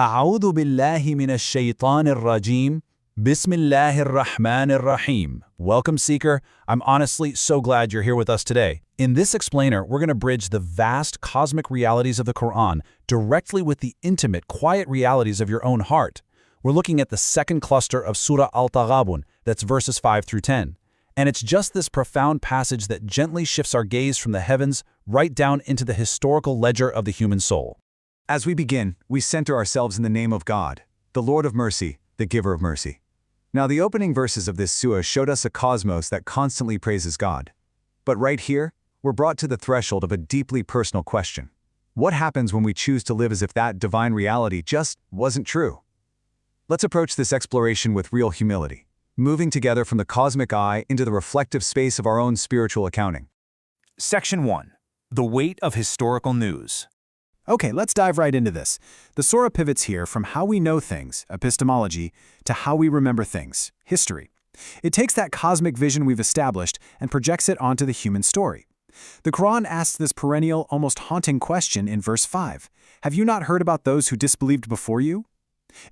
أعوذ بالله من الشيطان الرجيم. بسم الله الرحمن الرحيم. Welcome, Seeker. I'm honestly so glad you're here with us today. In this explainer, we're going to bridge the vast cosmic realities of the Quran directly with the intimate, quiet realities of your own heart. We're looking at the second cluster of Surah al-Taghābun, that's verses 5 through 10. And it's just this profound passage that gently shifts our gaze from the heavens right down into the historical ledger of the human soul. As we begin, we center ourselves in the name of God, the Lord of mercy, the giver of mercy. Now, the opening verses of this surah showed us a cosmos that constantly praises God. But right here, we're brought to the threshold of a deeply personal question. What happens when we choose to live as if that divine reality just wasn't true? Let's approach this exploration with real humility, moving together from the cosmic eye into the reflective space of our own spiritual accounting. Section 1. The Weight of Historical News. Okay, let's dive right into this. The surah pivots here from how we know things, epistemology, to how we remember things, history. It takes that cosmic vision we've established and projects it onto the human story. The Quran asks this perennial, almost haunting question in verse 5. Have you not heard about those who disbelieved before you?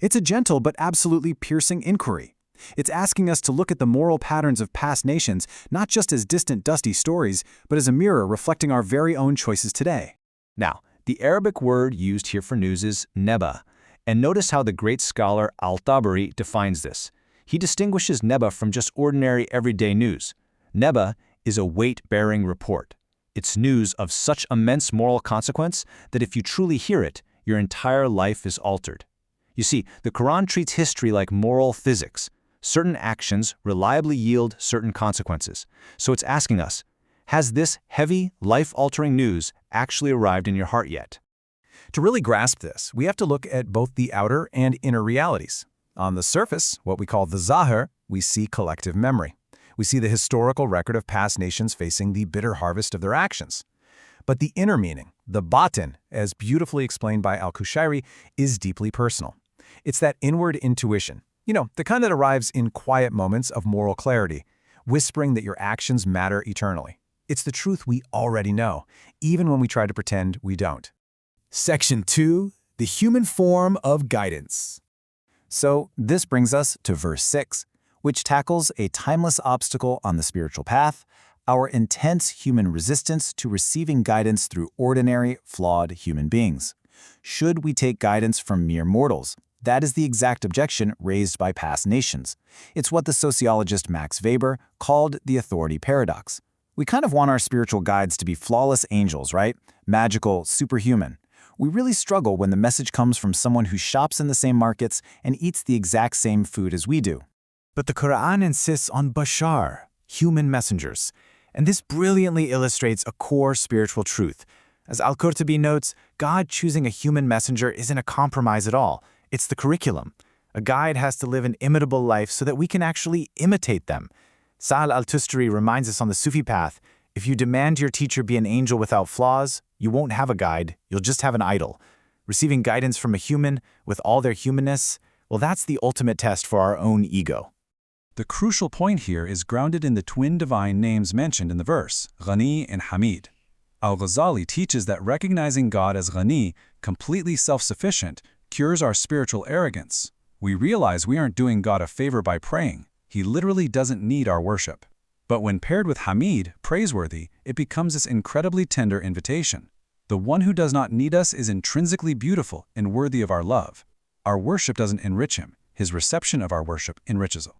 It's a gentle but absolutely piercing inquiry. It's asking us to look at the moral patterns of past nations not just as distant, dusty stories, but as a mirror reflecting our very own choices today. Now, the Arabic word used here for news is neba, and notice how the great scholar al-Tabari defines this. He distinguishes neba from just ordinary everyday news. Neba is a weight-bearing report. It's news of such immense moral consequence that if you truly hear it, your entire life is altered. You see, the Quran treats history like moral physics. Certain actions reliably yield certain consequences. So it's asking us, has this heavy, life-altering news actually arrived in your heart yet? To really grasp this, we have to look at both the outer and inner realities. On the surface, what we call the zahir, we see collective memory. We see the historical record of past nations facing the bitter harvest of their actions. But the inner meaning, the batin, as beautifully explained by al-Kushairi, is deeply personal. It's that inward intuition, the kind that arrives in quiet moments of moral clarity, whispering that your actions matter eternally. It's the truth we already know, even when we try to pretend we don't. Section 2. The human form of guidance. So this brings us to verse 6, which tackles a timeless obstacle on the spiritual path, our intense human resistance to receiving guidance through ordinary, flawed human beings. Should we take guidance from mere mortals? That is the exact objection raised by past nations. It's what the sociologist Max Weber called the authority paradox. We kind of want our spiritual guides to be flawless angels, right? Magical, superhuman. We really struggle when the message comes from someone who shops in the same markets and eats the exact same food as we do. But the Quran insists on bashar, human messengers. And this brilliantly illustrates a core spiritual truth. As al-Qurtubi notes, God choosing a human messenger isn't a compromise at all. It's the curriculum. A guide has to live an imitable life so that we can actually imitate them. Sa'al al-Tustari reminds us on the Sufi path, if you demand your teacher be an angel without flaws, you won't have a guide, you'll just have an idol. Receiving guidance from a human, with all their humanness, well, that's the ultimate test for our own ego. The crucial point here is grounded in the twin divine names mentioned in the verse, Ghani and Hamid. Al-Ghazali teaches that recognizing God as Ghani, completely self-sufficient, cures our spiritual arrogance. We realize we aren't doing God a favor by praying. He literally doesn't need our worship. But when paired with Hamid, praiseworthy, it becomes this incredibly tender invitation. The one who does not need us is intrinsically beautiful and worthy of our love. Our worship doesn't enrich him. His reception of our worship enriches him.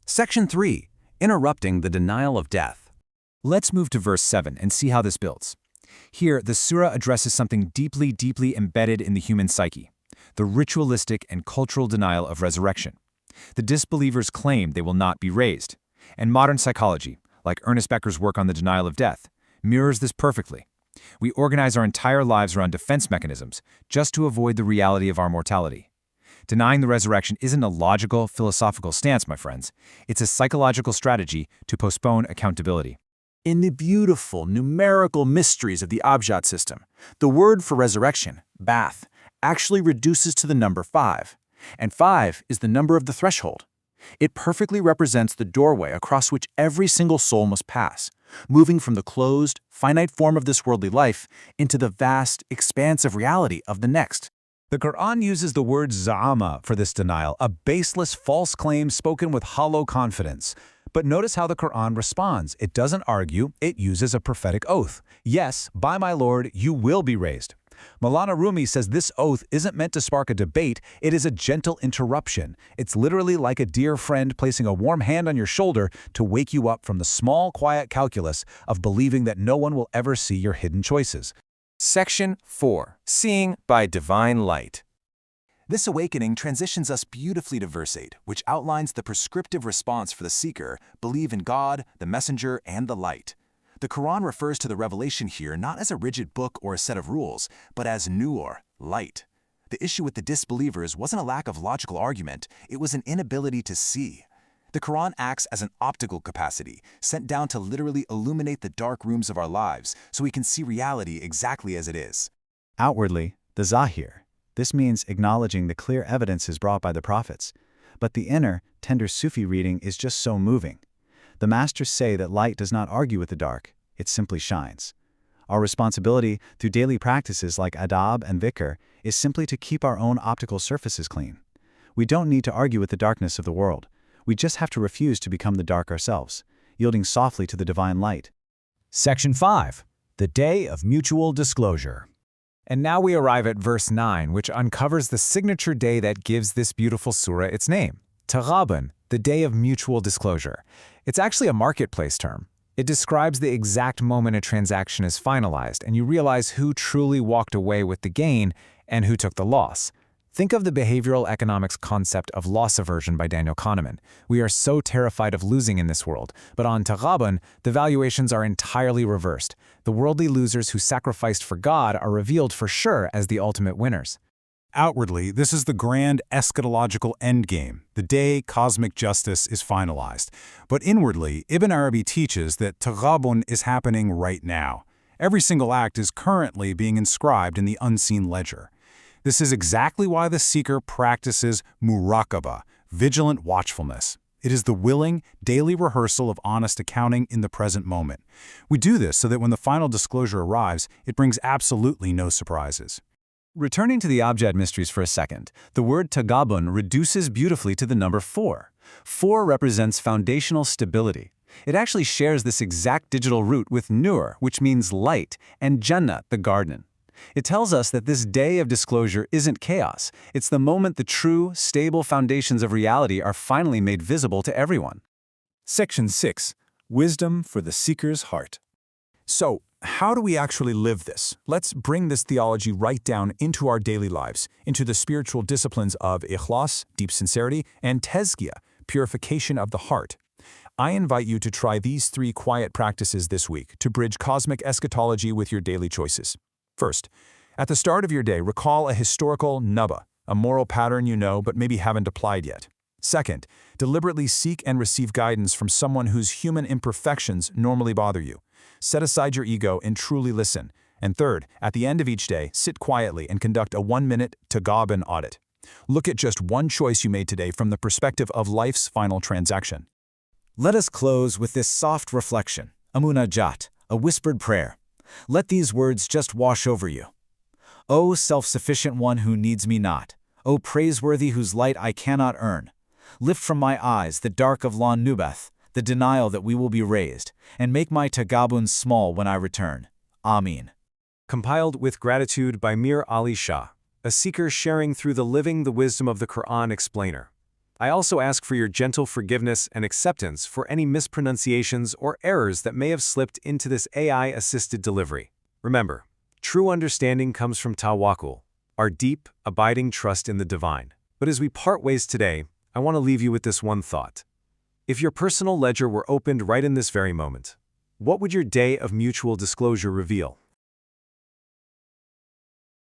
Section 3. Interrupting the denial of death. Let's move to verse 7 and see how this builds. Here, the surah addresses something deeply, deeply embedded in the human psyche, the ritualistic and cultural denial of resurrection. The disbelievers claim they will not be raised. And modern psychology, like Ernest Becker's work on the denial of death, mirrors this perfectly. We organize our entire lives around defense mechanisms just to avoid the reality of our mortality. Denying the resurrection isn't a logical, philosophical stance, my friends. It's a psychological strategy to postpone accountability. In the beautiful numerical mysteries of the Abjad system, the word for resurrection, ba'ath, actually reduces to the number 5. And 5 is the number of the threshold. It perfectly represents the doorway across which every single soul must pass, moving from the closed, finite form of this worldly life into the vast, expansive reality of the next. The Quran uses the word za'ama for this denial, a baseless false claim spoken with hollow confidence. But notice how the Quran responds. It doesn't argue, it uses a prophetic oath. Yes, by my Lord, you will be raised. Maulana Rumi says this oath isn't meant to spark a debate, it is a gentle interruption. It's literally like a dear friend placing a warm hand on your shoulder to wake you up from the small, quiet calculus of believing that no one will ever see your hidden choices. Section 4. Seeing by Divine Light. This awakening transitions us beautifully to verse 8, which outlines the prescriptive response for the seeker: believe in God, the messenger, and the light. The Quran refers to the revelation here not as a rigid book or a set of rules, but as nur, light. The issue with the disbelievers wasn't a lack of logical argument, it was an inability to see. The Quran acts as an optical capacity, sent down to literally illuminate the dark rooms of our lives so we can see reality exactly as it is. Outwardly, the zahir. This means acknowledging the clear evidences brought by the prophets. But the inner, tender Sufi reading is just so moving. The masters say that light does not argue with the dark, it simply shines. Our responsibility through daily practices like adab and dhikr is simply to keep our own optical surfaces clean. We don't need to argue with the darkness of the world. We just have to refuse to become the dark ourselves, yielding softly to the divine light. Section 5. The Day of Mutual Disclosure. And now we arrive at verse 9, which uncovers the signature day that gives this beautiful surah its name, Taghābun, the Day of Mutual Disclosure. It's actually a marketplace term. It describes the exact moment a transaction is finalized and you realize who truly walked away with the gain and who took the loss. Think of the behavioral economics concept of loss aversion by Daniel Kahneman. We are so terrified of losing in this world, but on Taghābun, the valuations are entirely reversed. The worldly losers who sacrificed for God are revealed for sure as the ultimate winners. Outwardly, this is the grand eschatological endgame, the day cosmic justice is finalized. But inwardly, Ibn Arabi teaches that Taghābun is happening right now. Every single act is currently being inscribed in the unseen ledger. This is exactly why the seeker practices muraqabah, vigilant watchfulness. It is the willing, daily rehearsal of honest accounting in the present moment. We do this so that when the final disclosure arrives, it brings absolutely no surprises. Returning to the Abjad mysteries for a second, the word Taghābun reduces beautifully to the number 4. 4 represents foundational stability. It actually shares this exact digital root with Nur, which means light, and Jannah, the garden. It tells us that this day of disclosure isn't chaos. It's the moment the true, stable foundations of reality are finally made visible to everyone. Section 6. Wisdom for the Seeker's Heart. So, how do we actually live this? Let's bring this theology right down into our daily lives, into the spiritual disciplines of ikhlas, deep sincerity, and tazkiyah, purification of the heart. I invite you to try these 3 quiet practices this week to bridge cosmic eschatology with your daily choices. First, at the start of your day, recall a historical nubba, a moral pattern you know but maybe haven't applied yet. Second, deliberately seek and receive guidance from someone whose human imperfections normally bother you. Set aside your ego and truly listen. And third, at the end of each day, sit quietly and conduct a 1-minute Taghābun audit. Look at just one choice you made today from the perspective of life's final transaction. Let us close with this soft reflection, a munajat, a whispered prayer. Let these words just wash over you. O self-sufficient one who needs me not, O praiseworthy whose light I cannot earn, lift from my eyes the dark of Lan Nubeth, the denial that we will be raised, and make my Taghābun small when I return. Ameen. Compiled with gratitude by Mir Ali Shah, a seeker sharing through the Living the Wisdom of the Quran explainer. I also ask for your gentle forgiveness and acceptance for any mispronunciations or errors that may have slipped into this AI-assisted delivery. Remember, true understanding comes from tawakkul, our deep, abiding trust in the divine. But as we part ways today, I want to leave you with this one thought. If your personal ledger were opened right in this very moment, what would your day of mutual disclosure reveal?